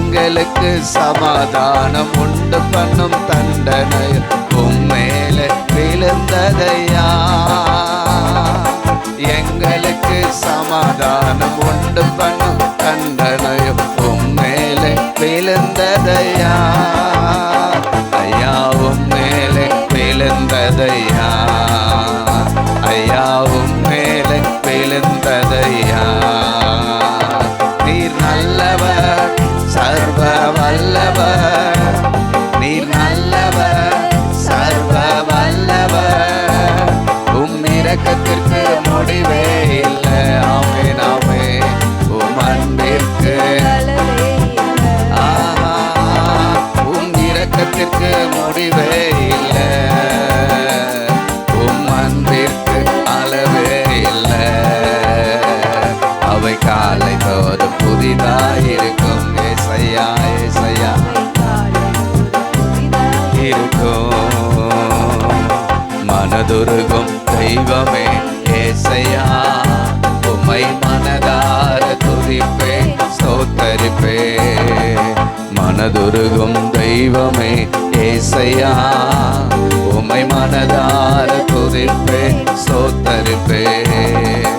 எங்களுக்கு சமாதானம் உண்டு பண்ணும் தண்டனை உம்மேலே விழுந்ததையா. எங்களுக்கு சமாதானம் உண்டு பண்ணும் தண்டனையும் உம்மேலே விழுந்ததையா. ஐயா உம்மேலே விழுந்ததையா. ஐயா உம்மேலே விழுந்ததையா. நீர் நல்லவர், சர்வ வல்லவர். நீர் நல்லவர், சர்வ வல்லவர். இரக்கத்திற்கு முடிவே இல்லை. ஆமென் ஆமென். உம் அன்பிற்கு இரக்கத்திற்கு முடிவே இல்லை. உம் அன்பிற்கு அளவே இல்லை. அவை காலை தோறும் புதிதாயிருக்கும். ஏசையா ஏசையா இருக்கும். மனதுருகும் தெய்வமே ஏசையா, உம்மை மனதார துதிப்பேன் ஸ்தோத்தரிப்பேன். மனதுருகும் தெய்வமே ஏசையா, உம்மை மனதார துதிப்பேன் ஸ்தோத்தரிப்பேன்.